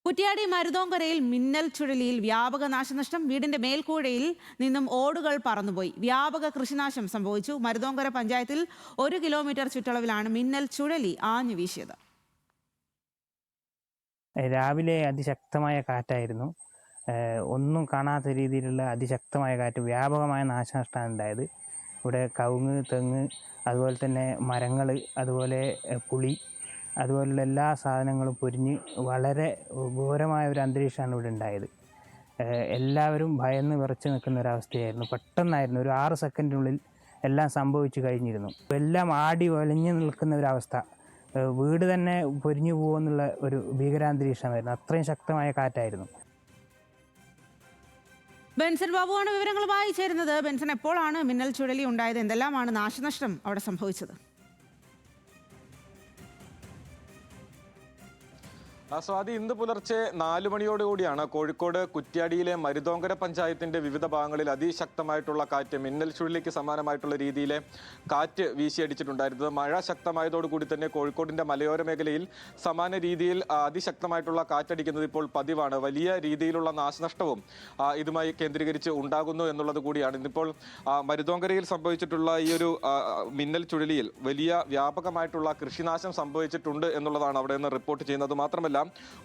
കുറ്റ്യാടി മരുതോങ്കരയിൽ മിന്നൽ ചുഴലിയിൽ വ്യാപക നാശനഷ്ടം. വീടിന്റെ മേൽക്കൂരയിൽ നിന്നും ഓടുകൾ പറന്നുപോയി. വ്യാപക കൃഷിനാശം സംഭവിച്ചു. മരുതോങ്കര പഞ്ചായത്തിൽ 1 കിലോമീറ്റർ ചുറ്റളവിലാണ് മിന്നൽ ചുഴലി ആഞ്ഞു വീശിയത്. രാവിലെ അതിശക്തമായ കാറ്റായിരുന്നു. ഒന്നും കാണാത്ത രീതിയിലുള്ള അതിശക്തമായ കാറ്റ്, വ്യാപകമായ നാശനഷ്ടമാണ് ഉണ്ടായത്. ഇവിടെ കവുങ്ങ്, തെങ്ങ്, അതുപോലെ തന്നെ മരങ്ങൾ, അതുപോലെ പുളി, അതുപോലുള്ള എല്ലാ സാധനങ്ങളും പൊരിഞ്ഞ് വളരെ ഘോരമായ ഒരു അന്തരീക്ഷമാണ് ഇവിടെ ഉണ്ടായത്. എല്ലാവരും ഭയന്ന് വിറച്ച് നിൽക്കുന്ന ഒരവസ്ഥയായിരുന്നു. പെട്ടെന്നായിരുന്നു, ഒരു 6 സെക്കൻഡിനുള്ളിൽ എല്ലാം സംഭവിച്ചു കഴിഞ്ഞിരുന്നു. എല്ലാം ആടി ഒലഞ്ഞു നിൽക്കുന്ന ഒരവസ്ഥ, വീട് തന്നെ പൊരിഞ്ഞു പോകുമെന്നുള്ള ഒരു ഭീകരാന്തരീക്ഷമായിരുന്നു. അത്രയും ശക്തമായ കാറ്റായിരുന്നു. ബെൻസൺ ബാബുവാണ് വിവരങ്ങളുമായി ചേരുന്നത്. ബെൻസൺ, എപ്പോഴാണ് മിന്നൽ ചുഴലി ഉണ്ടായത്? എന്തെല്ലാമാണ് നാശനഷ്ടം അവിടെ സംഭവിച്ചത്? സ്വാതി, ഇന്ന് പുലർച്ചെ 4 മണിയോടുകൂടിയാണ് കോഴിക്കോട് കുറ്റ്യാടിയിലെ മരുതോങ്കര പഞ്ചായത്തിന്റെ വിവിധ ഭാഗങ്ങളിൽ അതിശക്തമായിട്ടുള്ള കാറ്റ്, മിന്നൽ ചുഴലിക്ക് സമാനമായിട്ടുള്ള രീതിയിലെ കാറ്റ് വീശിയടിച്ചിട്ടുണ്ടായിരുന്നത്. മഴ ശക്തമായതോടുകൂടി തന്നെ കോഴിക്കോടിന്റെ മലയോര മേഖലയിൽ സമാന രീതിയിൽ അതിശക്തമായിട്ടുള്ള കാറ്റടിക്കുന്നത് ഇപ്പോൾ പതിവാണ്. വലിയ രീതിയിലുള്ള നാശനഷ്ടവും ഇതുമായി കേന്ദ്രീകരിച്ച് ഉണ്ടാകുന്നു എന്നുള്ളത് കൂടിയാണ്. ഇന്നിപ്പോൾ മരുതോങ്കരയിൽ സംഭവിച്ചിട്ടുള്ള ഈ ഒരു മിന്നൽ ചുഴലിയിൽ വലിയ വ്യാപകമായിട്ടുള്ള കൃഷിനാശം സംഭവിച്ചിട്ടുണ്ട് എന്നുള്ളതാണ് അവിടെ നിന്ന് റിപ്പോർട്ട് ചെയ്യുന്നത്. മാത്രമല്ല,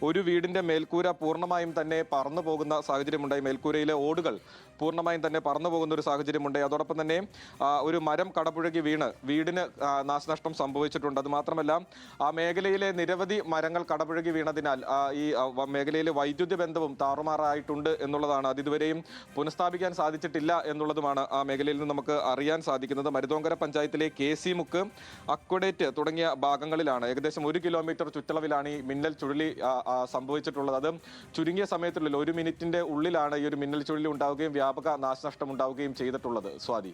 ഒരു വീടിന്റെ മേൽക്കൂര പൂർണ്ണമായും തന്നെ പറന്നു പോകുന്ന സാഹചര്യമുണ്ടായി. മേൽക്കൂരയിലെ ഓടുകൾ പൂർണ്ണമായും തന്നെ പറന്നു പോകുന്ന ഒരു സാഹചര്യമുണ്ടായി. അതോടൊപ്പം തന്നെ ഒരു മരം കടപുഴകി വീണ് വീടിന് നാശനഷ്ടം സംഭവിച്ചിട്ടുണ്ട്. അത് മാത്രമല്ല, ആ മേഖലയിലെ നിരവധി മരങ്ങൾ കടപുഴകി വീണതിനാൽ ഈ മേഖലയിലെ വൈദ്യുതി ബന്ധവും താറുമാറായിട്ടുണ്ട് എന്നുള്ളതാണ്. അത് ഇതുവരെയും പുനഃസ്ഥാപിക്കാൻ സാധിച്ചിട്ടില്ല എന്നുള്ളതുമാണ് ആ മേഖലയിൽ നിന്ന് നമുക്ക് അറിയാൻ സാധിക്കുന്നത്. മരുതോങ്കര പഞ്ചായത്തിലെ KC മുക്ക്, അക്വഡേറ്റ് തുടങ്ങിയ ഭാഗങ്ങളിലാണ് ഏകദേശം 1 കിലോമീറ്റർ ചുറ്റളവിലാണ് ഈ മിന്നൽ ചുഴലി സംഭവിച്ചിട്ടുള്ളത്. അത് ചുരുങ്ങിയ സമയത്തിനുള്ളിൽ 1 മിനിറ്റിന്റെ ഉള്ളിലാണ് ഈ ഒരു മിന്നൽ ചുഴലി ഉണ്ടാവുകയും വ്യാപക നാശനഷ്ടം ഉണ്ടാവുകയും ചെയ്തിട്ടുള്ളത്. സ്വാതി.